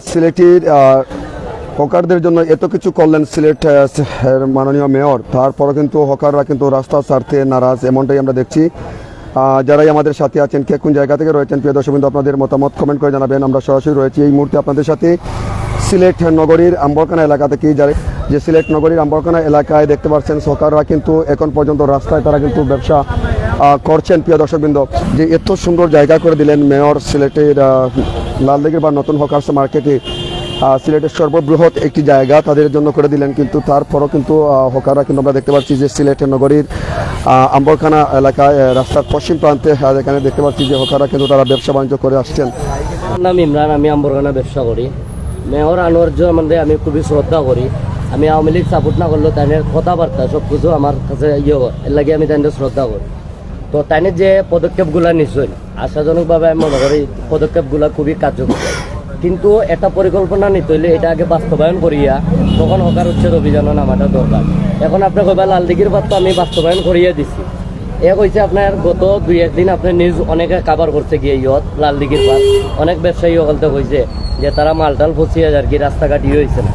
সিলেটের হকারদের জন্য এত কিছু করলেন সিলেট মাননীয় মেয়র, তারপরও কিন্তু হকাররা কিন্তু রাস্তা ছাড়তে নারাজ, এমনটাই আমরা দেখছি। যারাই আমাদের সাথে আছেন, কে কোন জায়গা থেকে রয়েছেন, প্রিয় দর্শকবৃন্দ, আপনাদের মতামত কমেন্ট করে জানাবেন। আমরা সরাসরি রয়েছি এই মুহূর্তে আপনাদের সাথে সিলেট নগরীর আম্বরখানা এলাকা থেকে। যে সিলেট নগরীর আম্বরখানা এলাকায় দেখতে পাচ্ছেন হকাররা কিন্তু এখন পর্যন্ত রাস্তায় তারা কিন্তু ব্যবসা করছেন। প্রিয় দর্শকবৃন্দ, যে এত সুন্দর জায়গা করে দিলেন মেয়র সিলেটের লালদিঘির বা নতুন হকার্স মার্কেটে, সিলেটের সর্ববৃহৎ একটি জায়গা তাদের জন্য করে দিলেন, কিন্তু তারপরও কিন্তু হকাররা কিন্তু আমরা দেখতে পাচ্ছি যে সিলেট নগরীর আম্বরখানা এলাকায় রাস্তার পশ্চিম প্রান্তে এখানে দেখতে পাচ্ছি যে হকাররা কিন্তু তারা ব্যবসা বাণিজ্য করে আসছেন। নাম ইমরান, আমি আম্বরখানা ব্যবসা করি। মেয়র আনোয়ার মধ্যে আমি খুবই শ্রদ্ধা করি। আমি আওয়ামী লীগ সাপোর্ট না করলেও তাইনের কথাবার্তা সব কিছু আমার কাছে এর লাগে আমি তাইনের শ্রদ্ধা করি। তো তাইনের যে পদক্ষেপগুলো নিশ্চয় আশাজনকভাবে আমি মনে করি পদক্ষেপগুলো খুবই কার্যকর, কিন্তু একটা পরিকল্পনা নিতে হইলে এটা আগে বাস্তবায়ন করিয়া তখন হকার উচ্ছেদ অভিযানও নামাটা দরকার। এখন আপনি কইবা লালদিঘির পাত তো আমি বাস্তবায়ন করিয়ে দিছি, এ কইছে আপনার গত 2-1 দিন আপনার নিউজ অনেকে কাভার করছে গিয়ে লালদিঘির পাত অনেক ব্যবসায়ী বলতে কইছে যে তারা মালটাল ফসিয়ে আর কি রাস্তাঘাট হয়েছে না।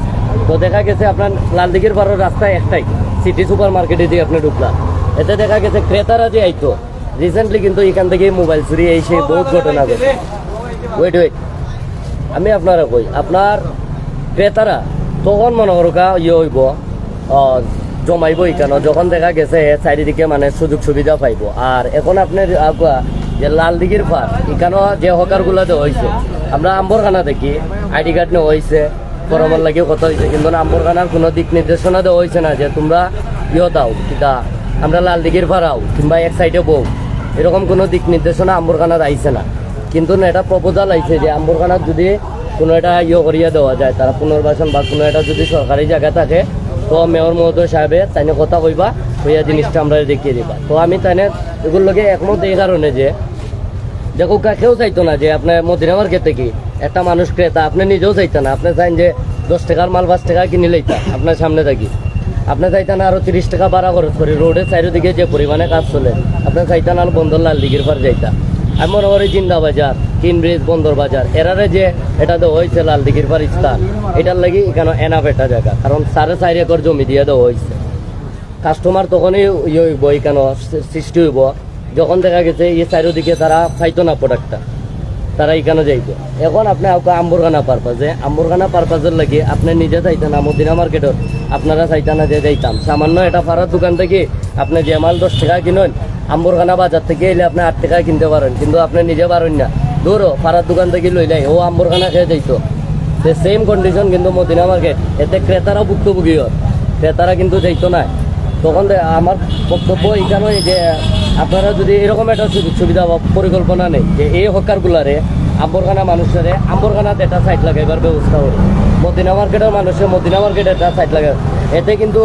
তো দেখা গেছে আপনার লালদিঘির পাড়ের রাস্তা একটাই, সিটি সুপার মার্কেটে দিয়ে আপনি ঢুকলাম, এতে দেখা গেছে ক্রেতারা যে আইতো রিসেন্টলি কিন্তু এখান থেকে মোবাইল চুরি এই সেই বহুত ঘটনা ঘটে। ওয়েট আমি আপনারা কই আপনার ক্রেতারা তখন মনে করুকা হইব জমাইব এখানে যখন দেখা গেছে চারিদিকে মানে সুযোগ সুবিধা পাইব। আর এখন আপনার যে লালদিঘির পার এখানেও যে হকারগুলো দেওয়া হয়েছে, আমরা আম্বরখানা দেখি আইডি কার্ড নেওয়া হয়েছে, ফরমের লাগিও কথা হয়েছে, কিন্তু আম্বরখানার কোনো দিক নির্দেশনা দেওয়া হয়েছে না যে তোমরা দাও কিতা আমরা লালদিঘির পাড়াও কিংবা এক সাইডে বউ, এরকম কোনো দিক নির্দেশনা আম্বরখানার আইছে না। কিন্তু এটা প্রপোজাল আইছে যে আম্বরখানার যদি কোনো একটা করিয়া দেওয়া যায়, তারা পুনর্বাসন বা কোনো একটা যদি সরকারি জায়গা থাকে, তো মেয়র মহোদয় সাহেবে তাইনে কথা কইবা হইয়া জিনিসটা আমরা দেখিয়ে দিবা। তো আমি তাইনে এগুলোকে একমত এই কারণে যে দেখো কেউ চাইতো না যে আপনার মদিনা মার্কেট থেকে একটা মানুষ ক্রেতা আপনি নিজেও চাইতেন না, আপনি চাইন যে 10 টাকার মাল 5 টাকা কিনে লইতা আপনার সামনে থাকি, আপনি চাইতেন আরো 30 টাকা ভাড়া খরচ করি, রোডের চারিদিকে যে পরিমাণে কাজ চলে আপনি চাইতেন আর বন্দর লালদিঘির পার যাইতা। আমি মনে করি জিন্দা বাজার, কিন ব্রিজ, বন্দর বাজার এরারে যে এটা দেওয়া হয়েছে লালদিঘির পার স্থান, এটার লাগি এখানে এনাফ একটা জায়গা, কারণ 4.5 একর জমি দিয়ে দেওয়া হয়েছে। কাস্টমার তখনই হইব এখানে সৃষ্টি হইব যখন দেখা গেছে এই চারিদিকে তারা পাইতো না প্রোডাক্টটা, তারা এখানে যাইতো। এখন আপনি আম্বরখানা পারপাজে আম্বরখানা পারপাজের লাগে আপনি নিজে চাইতেন না মদিনা মার্কেটত আপনারা চাইতেন না যে যাইতাম সামান্য এটা ফারার দোকান থেকে আপনি যে মাল 10 টাকা কিনেন আম্বরখানা বাজার থেকে এলে আপনি 8 টাকা কিনতে পারেন, কিন্তু আপনি নিজে পারেন না, ধরো ফারার দোকান থেকে লইলাই ও আম্বরখানা খেয়ে যাইতো। সেম কন্ডিশন কিন্তু মদিনা মার্কেট, এতে ক্রেতারাও ভুক্তভোগী হয়, ক্রেতারা কিন্তু যাইতো না। তখন আমার বক্তব্য এখানে যে আপনারা যদি এরকম একটা সুবিধা বা পরিকল্পনা নেই যে এই হকারগুলারে আম্বরখানা মানুষের আম্বরখানাতে একটা সাইট লাগাইবার ব্যবস্থা করে, মদিনা মার্কেটের মানুষের মদিনা মার্কেটে একটা সাইট লাগায়, এতে কিন্তু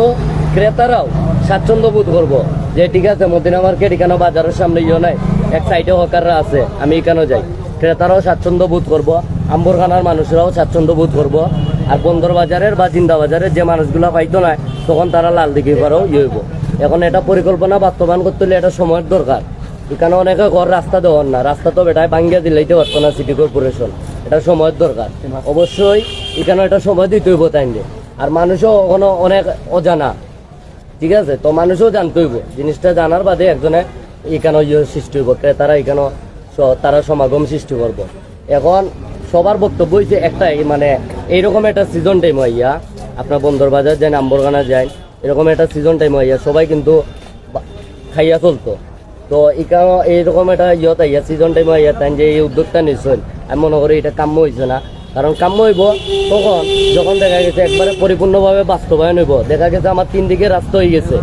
ক্রেতারাও স্বাচ্ছন্দ্য বোধ করবো যে ঠিক আছে মদিনা মার্কেট এখানে বাজারের সামনে নাই, এক সাইডে হকাররা আছে আমি এখানেও যাই, ক্রেতারাও স্বাচ্ছন্দ্য বোধ করবো, আম্বরখানার মানুষরাও স্বাচ্ছন্দ্য বোধ করবো। আর বন্দর বাজারের বা জিন্দা বাজারের যে মানুষগুলো পাইতো না তখন তারা লালদিঘির পাড়েও হইব। এখন এটা পরিকল্পনা বাস্তবায়ন করতে হলে এটা সময়ের দরকার। এখানে অনেকে ঘর রাস্তা দেওয়ার না, রাস্তা তো বেটায় ভাঙ্গিয়া দিলেইতে পারতো না সিটি কর্পোরেশন, এটা সময়ের দরকার। অবশ্যই এখানে এটা সময় দিতে হইব তাইলে। আর মানুষও ওখানে অনেক অজানা, ঠিক আছে, তো মানুষও জানতে হইব, জিনিসটা জানার বাদে একজনে এখানে সৃষ্টি হইব, ক্রেতারা এখানে তারা সমাগম সৃষ্টি করবো। এখন সবার বক্তব্য হয়েছে একটাই, মানে এইরকম একটা সিজন টাইম হইয়া আপনার বন্দর বাজার যায়, আম্বরখানা যায়, এরকম একটা সিজন টাইম হইয়া সবাই কিন্তু খাইয়া চলতো। তো এখানে এইরকম একটা আইয়া সিজন টাইম হইয়া তাই যে এই উদ্যোগটা নিশ্চয় আমি মনে করি এটা কাম্য হয়েছে না। কারণ কাম্য হইব তখন যখন দেখা গেছে একবারে পরিপূর্ণভাবে বাস্তবায়ন হইব, দেখা গেছে আমার 3 দিকে রাস্তা হয়ে গেছে,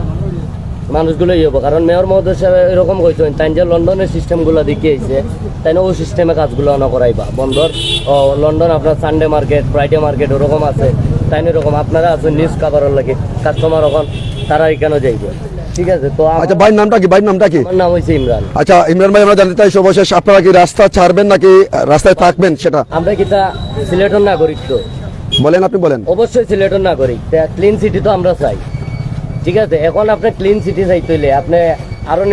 মানুষগুলো হইব। কারণ মেয়র মহোদয় সাহেব এরকম কইছেন তাই যে লন্ডনের সিস্টেমগুলো দেখিয়েছে তাই না, ওই সিস্টেমে কাজগুলো না করাইবা। বন্দর লন্ডন আপনার সানডে মার্কেট, ফ্রাইডে মার্কেট ওরকম আছে, তাই না এরকম আপনারা আছেন নিউজ কাভারের লাগে কাস্টমার এখন তারা এখানে যাইবে, ঠিক আছে। তো আচ্ছা ভাইয়ের নামটা কি? ভাইয়ের নামটা কি? আমার নাম হচ্ছে ইমরান। আচ্ছা ইমরান ভাই, আমরা জানতে চাই সর্বশেষ আপনারা কি রাস্তা ছাড়বেন নাকি রাস্তায় থাকবেন সেটা? আমরা কিটা সিলেটের নাগরিক, তো বলেন, আপনি বলেন। অবশ্যই সিলেটের নাগরিক, ক্লিন সিটি তো আমরা চাই, ঠিক আছে। এখন আপনি ক্লিন সিটি চাইতে হইলে আপনি আরো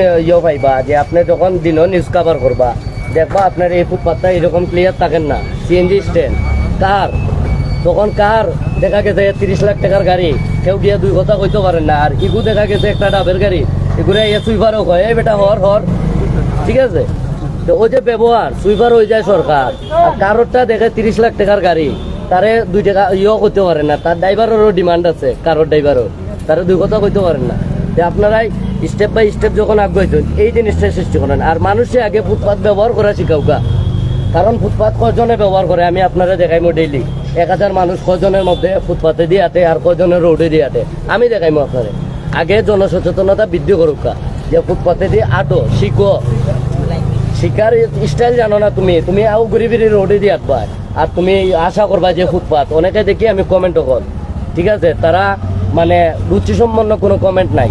পাইবা যে আপনি যখন দিনও নিউজ কাভার করবা দেখবা আপনার এই ফুটপাথটা এরকম ক্লিয়ার থাকেন না, সিএনজি স্ট্যান্ড কার তখন কার দেখা গেছে 30 লাখ টাকার গাড়ি কেউ গিয়ে দুই কথা কইতে পারেন না, আর ইগু দেখা গেছে একটা ডাবের গাড়ি এগুলো সুইপারও কয় এই বেটা হর ঠিক আছে। তো ওই যে ব্যবহার সুইপার হয়ে যায় সরকার, আর কারোরটা দেখে 30 লাখ টাকার গাড়ি তারে 2 টাকা ইয়েও করতে পারেন না, তার ড্রাইভারেরও ডিমান্ড আছে, কারোর ড্রাইভারও তারে দুই কথা কইতে পারেন না। তো আপনারাই স্টেপ বাই স্টেপ যখন আগাইছেন এই জিনিসটা সৃষ্টি করেন, আর মানুষে আগে ফুটপাথ ব্যবহার করা শিখাউকা, কারণ ফুটপাথ কজনে ব্যবহার করে আমি আপনারা দেখাইমো ডেইলি 1000 মানুষ কজনের মধ্যে ফুটপাথে দিয়ে আটে আর কজনের রোডে দিয়ে আটে আমি দেখাইমো আপনারে। আগে জনসচেতনতা বৃদ্ধি করুক, যে ফুটপাথে দিয়ে আটো শিখো, শিকার স্টাইল জানো না তুমি, তুমি আও ঘুরি ফিরি রোডে দিয়ে আটবা, আর তুমি আশা করবা যে ফুটপাথ, অনেকে দেখি আমি কমেন্টও কর, ঠিক আছে, তারা মানে রুচি সম্পন্ন কোনো কমেন্ট নাই,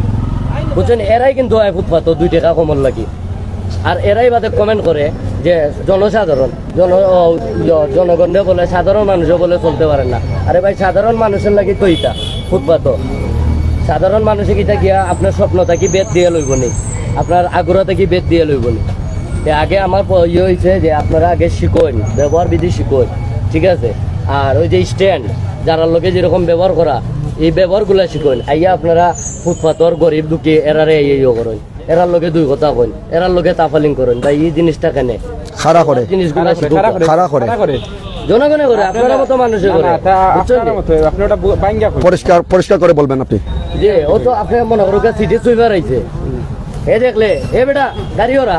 বুঝছেন, এরাই কিন্তু হয় ফুটপাথ 2 টাকা কমন লাগি, আর এরাই বাদে কমেন্ট করে যে জনসাধারণ জনগণে বলে সাধারণ মানুষও বলে চলতে পারেন না। আরে ভাই সাধারণ মানুষের লাগি তো ইটা ফুটপাথ, সাধারণ মানুষে কিটা গিয়া আপনার স্বপ্নটা কি বেদ দিয়ে লইব নি, আপনার আগ্রহটা কি বেদ দিয়ে লইব নি। আগে আমার ইয়ে হয়েছে যে আপনারা আগে শিখোন, ব্যবহার বিধি শিখোন, ঠিক আছে, আর ওই যে স্ট্যান্ড যারা লোকে যেরকম ব্যবহার করা এই ব্যবহারগুলো শিখোন, আইয়া আপনারা ফুটপাথর গরিব দুঃখী এরারে ইয়ে করেন, এরার লোকে দুই কথা কইন, এরার লোকে তাফালিং করেন, তাই এই জিনিসটা কেন খাড়া করে জিনিসগুলো খাড়া করে জনগণে করে, আপনারা মতো মানুষে করে, পরিষ্কার করে বলবেন আপনি যে ও তো আপনি মনে করুন সিটি সুইপার আইছে, এ দেখলে এ বেটা গাড়ি ওরা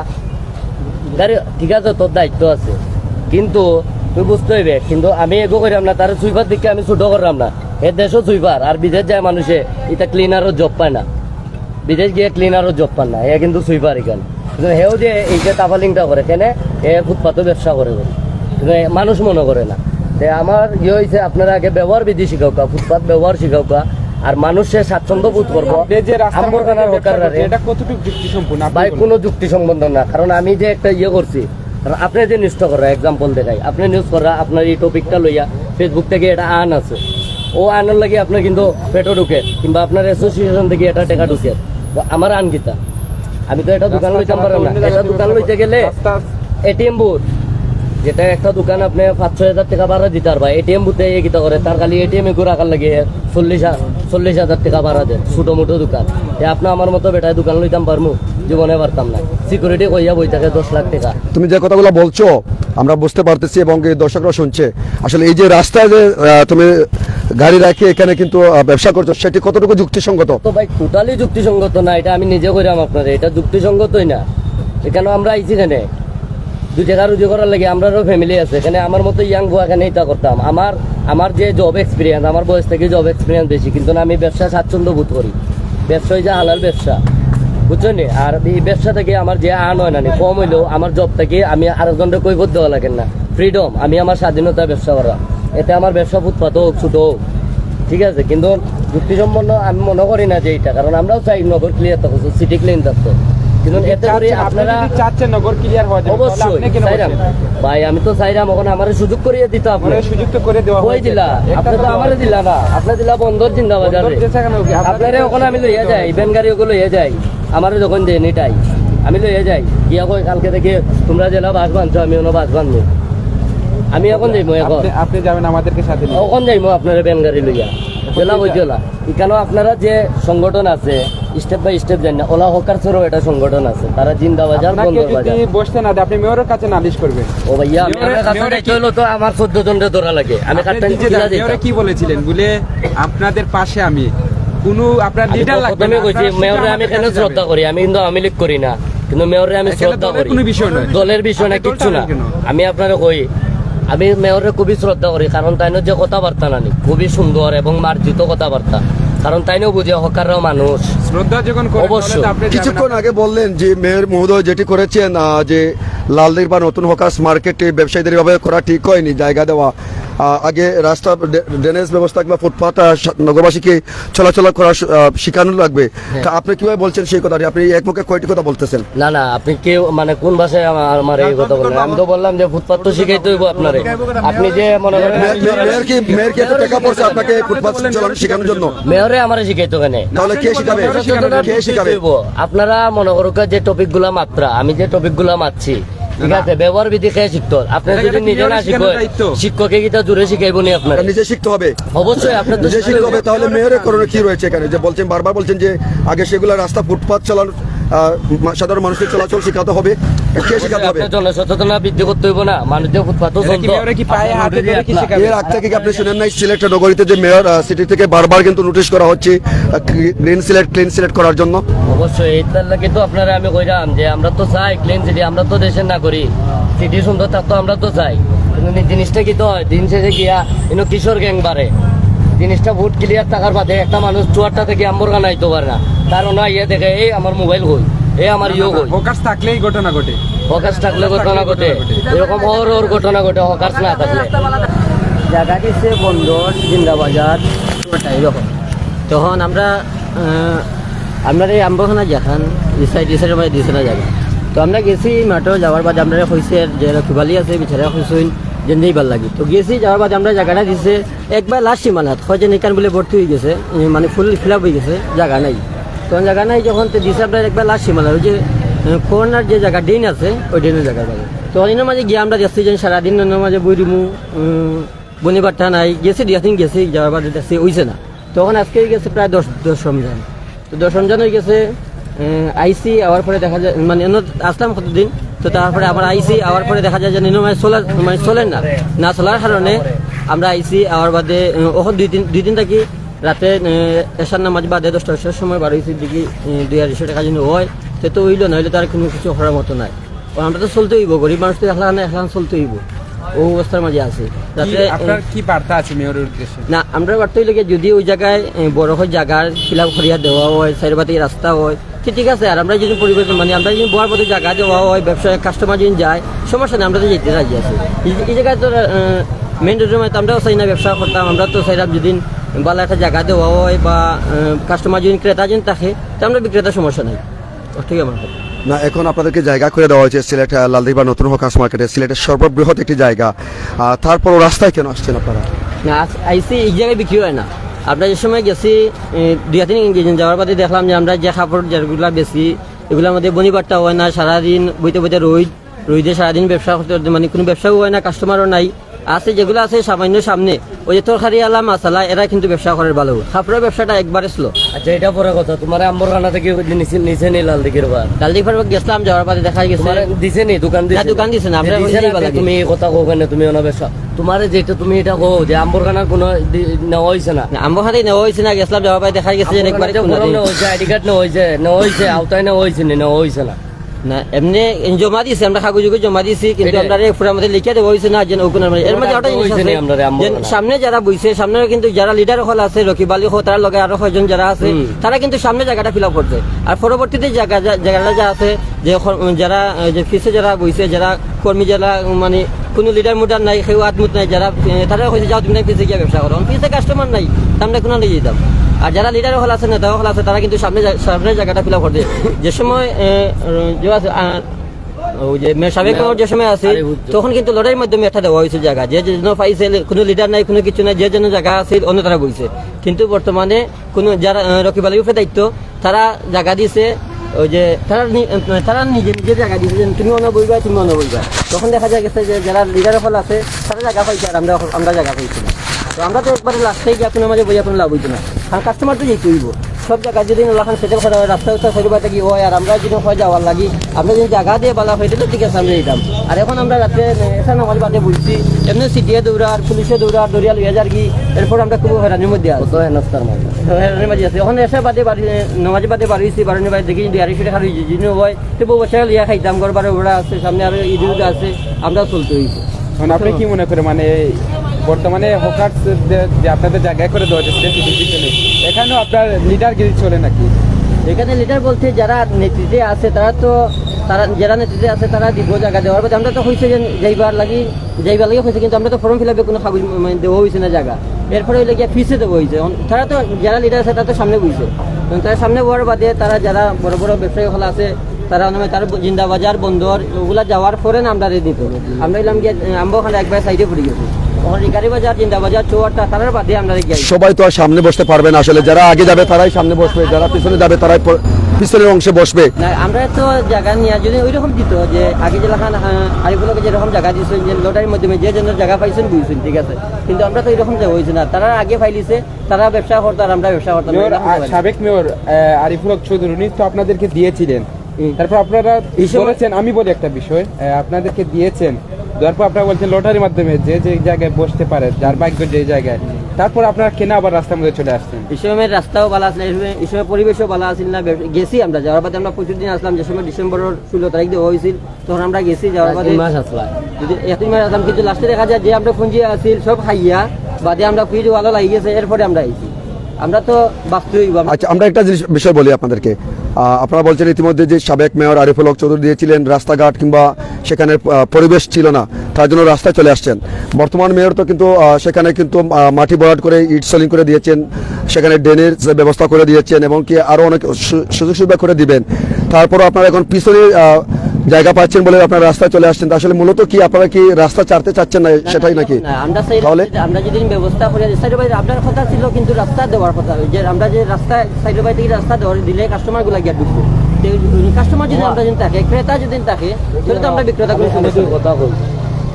গাড়ি ঠিক আছে তোর দায়িত্ব আছে, কিন্তু তুই বুঝতে হইবে, কিন্তু আমি এগো করিলাম না, তার সুইপার দিকে আমি ছোট করলাম না, এ দেশও সুইপার, আর বিদেশ যায় মানুষে এটা ক্লিনারও জব পায় না, বিদেশ গিয়ে ক্লিনারও জব পান না, এ কিন্তু সুইপার এখানে, কিন্তু হেও যে এই যে তাফালিংটা করে কেন এ ফুটপাথও ব্যবসা করে, কিন্তু মানুষ মনে করে না। তো আমার ইয়ে হয়েছে আপনারা আগে ব্যবহার বিধি শিখাউকা, ফুটপাথ ব্যবহার শিখাউকা, আর মানুষের স্বাচ্ছন্দ্য বোধ করবো। ভাই কোনো যুক্তি সম্বন্ধ না, কারণ আমি যে একটা ইয়ে করছি, কারণ আপনি যে নিউজ করা এক্সাম্পল দেখাই, আপনি নিউজ করা আপনার এই টপিকটা লইয়া ফেসবুক থেকে এটা আন আছে, ও আনার লাগে আপনার কিন্তু পেটও ঢুকে, কিংবা আপনার অ্যাসোসিয়েশন থেকে এটা টাকা ঢুকে, আমার আন গীতা, আমি তো এটা দোকান লইতাম পারলাম না, এটা দোকান লইতে গেলে এটিএম বুথ, যেটা একটা দোকান আপনি 5-6 হাজার টাকা ভাড়া দিতে পারবা, এটিএম বুথে এ গীতা করে, তার খালি এটিএম এ করে রাখার লাগে 40,000 টাকা ভাড়া দেন, ছোট মোটো দোকান, আপনি আমার মতো বেটায় দোকান লইতাম পারবো, জীবনে পারতাম না, সিকিউরিটি কইয়া বই থাকে 10 লাখ টাকা। তুমি যে কথাগুলো বলছো আমরা বুঝতে পারতেছি, এবং এই দর্শকরা শুনছে, আসলে এই যে রাস্তায় যে তুমি গাড়ি রাখি এখানে কিন্তু ব্যবসা করছো, সেটি কতটুকু যুক্তিসঙ্গত? তো ভাই টোটালি যুক্তিসঙ্গত না, এটা আমি নিজে কইরাম আপনাদের, এটা যুক্তিসঙ্গতই না। এখানে আমরা আইছি এখানে 2 টাকা রুজি করার লাগে, আমরারও ফ্যামিলি আছে এখানে, আমার মতো ইয়াং বউ এখানে এটা করতাম, আমার যে জব এক্সপিরিয়েন্স, আমার বয়স থেকে জব এক্সপিরিয়েন্স বেশি, কিন্তু না আমি ব্যবসা স্বাচ্ছন্দ্য বোধ করি, ব্যবসা হয়ে যায় হালাল ব্যবসা, বুঝছেন, আর এই ব্যবসা থেকে আমার যে আন হয় না কম হইলেও আমার জব থেকে আমি আরেকজনকে কৈফত দেওয়া লাগে না, ফ্রিডম, আমি আমার স্বাধীনতা ব্যবসা করা, এতে আমার ব্যবসা ফুটপাত হোক ছোট হোক, ঠিক আছে, কিন্তু যুক্তিসম্পন্ন আমি মনে করি না যে এইটা, কারণ আমরাও চাই নগর ক্লিয়ার থাকো, সিটি ক্লিন থাকতো, কিন্তু এতে করে আপনারা নগর ক্লিয়ার হওয়া যাবে, অবশ্যই চাইরাম ভাই, আমি তো চাইরাম, ওখানে আমার সুযোগ করিয়ে দিত, আপনার সুযোগ তো করে দেওয়া কই দিলা, আপনি তো আমারে দিলা না, আপনি দিলা বন্দর জিন্দাবাজারে, আপনারে ওখানে আমি লইয়া যাই, ভ্যান গাড়ি ওগুলো লইয়া যাই, আমারে যখন দেন এটাই আমি লইয়া যাই, গিয়া কই কালকে থেকে তোমরা জেলা বাস বাঁধছো, আমি অন্য বাস বাঁধবো, আমি এখন যাইবো, এখন আপনি যাবেন আমাদেরকে সাথে নিয়ে, এখন যাইবো আপনার ভ্যান গাড়ি লইয়া জেলা বই জেলা, এখানেও আপনারা যে সংগঠন আছে স্টেপ বাই স্টেপ জানি না, ওলা হকারসেরও এটা সংগঠন আছে, তারা জিন্দাবাজার বন্দর বাজার বসতে না আপনি মেয়রের কাছে নালিশ করবেন। ও ভাইয়া মেয়রের কাছে যাইতে হইলো তো আমার 14 জনের ধরা লাগে, আমি কাটটা মেয়রে কি বলেছিলেন বলে আপনাদের পাশে আমি কোনো আপনার লিডার লাগবে না, কইছি মেয়রে আমি কেন শ্রদ্ধা করি, আমি কিন্তু আওয়ামী লীগ করি না, কিন্তু মেয়রে আমি শ্রদ্ধা করি, কোনো বিষয় নয়, দলের বিষয় না, কিচ্ছু না, আমি আপনারে কই আমি মেয়রে খুবই শ্রদ্ধা করি, কারণ তাইনো যে কথাবার্তা নানি খুবই সুন্দর এবং মার্জিত কথাবার্তা, কারণ তাইনো বুঝে হকাররাও মানুষ, শ্রদ্ধা যখন অবশ্যই। কিছুক্ষণ আগে বললেন যে মেয়র মহোদয় যেটি করেছেন, যে লালদির বা নতুন হকার্স মার্কেটে ব্যবসায়ীদের এভাবে করা ঠিক হয়নি, জায়গা দেওয়া, আগে রাস্তা ড্রেনেজ ব্যবস্থা কিংবা ফুটপাথ নগরবাসীকে চলাচল করা শেখানো লাগবে, তা আপনি কিভাবে বলছেন সেই কথাটি? আপনি এক মুখে কয়টি কথা বলতেছেন? না না, আপনি কেউ মানে কোন ভাষায় আমার এই কথা বলেন? আমি তো বললাম যে ফুটপাথ তো শিখাইতে হইব আপনারে, আপনি যে মনে করেন মেয়র কি এত টাকা পড়ছে আপনাকে ফুটপাথ চালানো শেখানোর জন্য? মেয়রে আমারে শিখাইতো কেন? তাহলে কে শিখাবে? কে শিখাবে? আপনারা মনে করুন যে টপিক গুলা মাত্রা, আমি যে টপিক গুলা মারছি ঠিক আছে, ব্যবহার বিধি খেয়ে শিখতো। আপনি এটা যদি একটা নিজে না মেয়রের শেখানোর শিখবেন, দায়িত্ব। শিক্ষকে কি তা জোরে শিখাইব নি আপনার? এটা নিজে শিখতে হবে, অবশ্যই আপনার তো নিজে শিখতে হবে। তাহলে মেয়রের করণীয় কি রয়েছে এখানে? যে বলছেন, বারবার বলছেন যে আগে সেগুলো রাস্তা ফুটপাত চালানো, সাধারণ মানুষকে চলাচল শেখাতে হবে, কে শেখাতে হবে? আপনার জনসচেতনতা বৃদ্ধি করতে হইব না, মানুষদের ফুটপাতও এটা কি চলতো। মেয়রে কি পায়ে হাতে ধরে কি শেখাবে? এর আগ থেকে কি আপনি শুনেন নাই সিলেট নগরীতে যে মেয়র সিটি থেকে বারবার কিন্তু নোটিশ করা হচ্ছে গ্রিন সিলেট ক্লিন সিলেট করার জন্য? অবশ্যই এইটার লাগে তো আপনারা আমি কইরাম যে আমরা তো চাই ক্লিন সিটি, আমরা তো দেশের না করি সিটি সুন্দর থাকতো, আমরা তো চাই। কিন্তু জিনিসটা কি তো হয়, দিন শেষে গিয়া কিন্তু কিশোর গ্যাং বাড়ে। জিনিসটা ভোট ক্লিয়ার থাকার বাদে একটা মানুষ চুয়ারটা থেকে আম্বরখানা আইতে পারে না, কারণ ইয়ে দেখে এই আমার মোবাইল কই, এই আমার ইয়ে কই। ফোকাস থাকলেই ঘটনা ঘটে। হকার্স থাকলে ঘটনা ঘটে, এরকম হর ঘটনা ঘটে হকার্স না থাকলে। জায়গা দিচ্ছে বন্দর, জিন্দাবাজার, এরকম। তখন আমরা আপনার এই আম্বখানা যেখান ডিসাইডের মধ্যে দিছে না জায়গা, তো আমরা গেছি মাঠে যাওয়ার বাদে আমরা কইছে যে খুবালি আছে বিচারা কইসুন যে নেইবার লাগি। তো গেছি যাওয়ার বাদে আমরা জায়গাটা দিছে একবার লাস্ট সীমানাত হয় যে নিকান বলে ভর্তি হয়ে গেছে, মানে ফুল ফিল আপ হয়ে গেছে, জায়গা নাই। তখন জায়গা নাই যখন তো দিছে আমরা একবার লাস্ট সীমানা, ওই যে কর্নার যে জায়গা ড্রেন আছে ওই ড্রেনের জায়গা যাবে। তো অনেকের মাঝে গিয়ে আমরা দেখছি যে সারাদিন মাঝে বইরিমু বনিবারটা নাই, গেছি দিয়াদিন গেছি যাওয়ার বাদে দেখছি হইছে না। তখন আজকে গেছে প্রায় 10 রমজান। তো 10 রমজান হয়ে গেছে, আইসি আওয়ার পরে দেখা যায় মানে আসলাম কতদিন, তো তারপরে আবার আইসি আওয়ার পরে দেখা যায় যে মানে চলেন না চলার কারণে আমরা আইসি আওয়ার বাদে ওখান দুই দিন থাকি। রাতে এসার নামাজ বাদে 10টার সময় বারো হয়েছে দিকে 2,200 টাকা যদি হয়, তো হইলো না হইলে তার কোনো কিছু করার মতো নাই। আমরা তো চলতে হইব, গরিব মানুষ তো এখন চলতে হইব, ও অবস্থার মাঝে আছে। যাতে আপনার কি বার্তা আছে মেয়রের উদ্দেশ্যে? না আমরা বার্তা হইলে যদি ওই জায়গায় বড় হয় জায়গার খিলাপ করিয়া দেওয়া হয়, সাইডবাতি রাস্তা হয়, ঠিক আছে। আর আমরা যদি পরিবেশ মানে আমরা যদি বড় পথে জায়গা দেওয়া হয়, ব্যবসায় কাস্টমার যদি যায়, সমস্যা নেই, আমরা তো যেতে রাজি আছি। এই জায়গায় তো মেন রোডের মধ্যে আমরাও চাই না ব্যবসা করতাম, আমরা তো চাইলাম যদি ভালো একটা জায়গা দেওয়া হয় বা কাস্টমার যদি ক্রেতা যদি থাকে, তো আমরা বিক্রেতার সমস্যা নাই, ঠিক আমার কথা। না, এখন আপনাদেরকে জায়গা করে দেওয়া হয়েছে সিলেট লালদিবা নতুন হকার্স মার্কেটে, সিলেটের সর্ববৃহৎ একটি জায়গা, তারপরও রাস্তায় কেন আসছেন আপনারা? না আইসি এই জায়গায় বিক্রি হয় না। আমরা যে সময় গেছি 2-3 যাওয়ার বাদে দেখলাম যে আমরা যে কাপড় যেগুলো বেশি এগুলোর মধ্যে বনিবারটা হয় না, সারাদিন বইতে বইতে রোদে সারাদিন ব্যবসা করতে, মানে কোনো ব্যবসাও হয় না, কাস্টমারও নাই। আছে যেগুলো আছে সামান্য সামনে ওই যে তরকারি আলা মাসালা, এরা কিন্তু ব্যবসা করার ভালো। কাপড়ের ব্যবসাটা একবারে স্লো। আচ্ছা, এটা পরে কথা, তোমার আম্বরখানা থেকে নিচে নি লাল দিকের বার কালদিক ফার্মে গেছিলাম, যাওয়ার পরে দেখা গেছে তোমার দিছে নি দোকান না, দোকান দিছে না, আমরা দিছে না, তুমি এই কথা কো কেন? তুমি অনা ব্যবসা তোমার যেটা তুমি এটা কো যে আম্বরখানার কোনো নেওয়া হয়েছে না, আম্বখানে নেওয়া হয়েছে না, গেছিলাম যাওয়ার পরে দেখা গেছে যে একবারে আইডি কার্ড নেওয়া হয়েছে আওতায় নেওয়া হয়েছে না, নেওয়া হয়েছে না। না এমনি জমা দিছি, আমরা কাগজ জমা দিছি, কিন্তু আমরা পুরার মধ্যে লিখে দেওয়া হয়েছে না যে ওখানে এর মধ্যে ওটা জিনিস আছে যে সামনে যারা বইছে, সামনে কিন্তু যারা লিডার হল আছে, রকিব আলী হো, তার লগে আরো 6জন যারা আছে, তারা কিন্তু সামনে জায়গাটা ফিল আপ করছে। আর পরবর্তীতে জায়গাটা যা আছে যে যারা যে ফিসে যারা বইছে, যারা কর্মী, যারা মানে কোনো লিডার মুডার নাই, কেউ আদমুত নাই, যারা তারা হয়েছে যাও তুমি ফিসে গিয়ে ব্যবসা করো, ফিসে কাস্টমার নাই, আমরা কোনো নিয়ে যেতাম। আর যারা লিডার হল আছে, নেতা হল আছে, তারা কিন্তু সামনে জায়গাটা ফিল আপ করছে। যে সময় ওই যে সাবেক যে সময় আছে, তখন কিন্তু লড়াইয়ের মাধ্যমে একটা দেওয়া হয়েছে জায়গা, যে যেন পাইছে, কোনো লিডার নাই, কোনো কিছু নাই, যে যেন জায়গা আছে অন্য তারা বইছে। কিন্তু বর্তমানে কোনো যারা রকিব আলীর উপরে দায়িত্ব, তারা জায়গা দিছে, ওই যে তারা নিজে জায়গা দিছে যে তুমি অন্য বইবা, তুমি অন্য বইবা। তখন দেখা যায় গেছে যে যারা লিডার ফল আছে তারা জায়গা পাইছে, আর আমরা জায়গা পাইছি না। তো আমরা তো একবারে লাস্টে গিয়ে কোনো মাঝে বইয়া কোনো লাভ হইতো না, কারণ কাস্টমার তো যেতে হইব। সব জায়গায় যদি লাখান সেটেল করা হয়, রাস্তা উত্তর সরিবাতে কি হয়, আর আমরা যদি হয় যাওয়ার লাগি, আমরা যদি জায়গা দিয়ে বালা হয়ে দিলে ঠিক আছে আমরা যেতাম। আর এখন আমরা রাত্রে এসা নামাজ বাদে বলছি, এমনি সিটিয়ে দৌড়ার, পুলিশে দৌড়ার, দরিয়াল হয়ে যার কি, এরপর আমরা খুব হয়রানির মধ্যে আছি, হয়রানির মাঝে আছি। এখন এসে বাদে নামাজ বাদে বাড়িয়েছি, বাড়ির বাড়ি দেখি যদি 250 টাকা যিনি হয়, তো বউ বসে লিয়া খাইতাম, গড়বারে ওরা আছে, সামনে আরো ঈদ আছে, আমরা চলতে হইব। আপনি কি মনে করে মানে বর্তমানে হকার্স যে আপনাদের জায়গায় করে দেওয়া হচ্ছে এখানেও আপনার লিডারগিরি চলে নাকি? এখানে লিডার বলতে যারা নেতৃত্বে আছে, তারা যারা নেতৃত্বে আছে তারা দিব জায়গা দেওয়ার পরে। আমরা তো হয়েছে যে যাইবার লাগি হয়েছে, কিন্তু আমরা তো ফর্ম ফিল আপে কোনো কাগজ দেওয়া হয়েছে না জায়গা। এরপরে হইলে গিয়ে ফিসে দেওয়া হয়েছে। তারা তো যারা লিডার আছে তারা তো সামনে বইছে, তারা সামনে বওয়ার বাদে তারা যারা বড় বড় ব্যবসায়ী হল আছে, তারা তার জিন্দাবাজার বন্দর ওগুলা যাওয়ার পরে না আমরা রেডি করবো। আমরা এলাম গিয়ে আম্বখানা একবার সাইডে পড়ে গেছি, গাড়ি বাজার, জিন্দাবাজার, চৌয়ারটা, তার বাদে আমরা সবাই তো আর সামনে বসতে পারবে না আসলে, যারা আগে যাবে তারাই সামনে বসবে, যারা পিছনে যাবে তারাই পিছনের অংশে বসবে। না আমরা তো জায়গা নিয়ে যদি ওইরকম দিত যে আগে যে লাখান আরিফুলকে যেরকম জায়গা দিয়েছেন যে লটারির মাধ্যমে যে জনের জায়গা পাইছেন বুঝছেন, ঠিক আছে, কিন্তু আমরা তো এরকম জায়গা হয়েছে না, তারা আগে ফাইলিছে, তারা ব্যবসা করতো আর আমরা ব্যবসা করতাম। মেয়র সাবেক মেয়র আরিফুল হক চৌধুরী উনি তো আপনাদেরকে দিয়েছিলেন, তারপর আপনারা বলেছেন, আমি বলি একটা বিষয়, আপনাদেরকে দিয়েছেন, দেওয়ার পর আপনারা বলছেন লটারির মাধ্যমে যে যে জায়গায় বসতে পারে, যার ভাগ্য যে জায়গায়, তারপর আপনারা কেন আবার রাস্তার মধ্যে চলে আসছেন? এই সময় রাস্তাও ভালো আসলে, এই সময় পরিবেশও ভালো আসছিল না, গেছি আমরা যাওয়ার বাদে আমরা প্রচুর দিন আসলাম, যে সময় ডিসেম্বরের 16 তারিখ দেওয়া হয়েছিল তখন আমরা গেছি, যাওয়ার বাদে মাস আসলা যদি 1 মাস আসলাম, কিন্তু লাস্টে দেখা যায় যে আমরা পুঁজি আসিল সব খাইয়া বাদে আমরা ফ্রিজ ভালো লাগি গেছে, এরপরে আমরা আইছি। আমরা তো বাস্তবিক আচ্ছা, আমরা একটা বিষয় বলি আপনাদেরকে। আপনারা বলছেন ইতিমধ্যে যে সাবেক মেয়র আরিফুল হক চৌধুরী দিয়েছিলেন, রাস্তাঘাট কিংবা সেখানে পরিবেশ ছিল না, তার জন্য রাস্তায় চলে আসছেন। বর্তমান মেয়র তো কিন্তু সেখানে কিন্তু মাটি ভরাট করে ইট সলিং করে দিয়েছেন, সেখানে ড্রেনের ব্যবস্থা করে দিয়েছেন এবং কি আরও অনেক সুযোগ সুবিধা করে দিবেন। তারপরও আপনারা এখন পিছনে জায়গা পাচ্ছেন বলে আপনারা রাস্তায় চলে আসছেন। আসলে মূলত কি আপনারা কি রাস্তা চারতে চাচ্ছেন না, সেটাই নাকি? আমরা তাহলে আমরা যদি ব্যবস্থা করি সাইড বাই, আপনার কথা ছিল কিন্তু রাস্তা দেওয়ার কথা, যে আমরা যে রাস্তা সাইড বাই থেকে রাস্তা দেওয়ার দিলে কাস্টমার গুলা গিয়ে ঢুকবে, কাস্টমার যদি আমরা যদি থাকে, ক্রেতা যদি থাকে, তাহলে তো আমরা বিক্রেতা করে কথা বলছি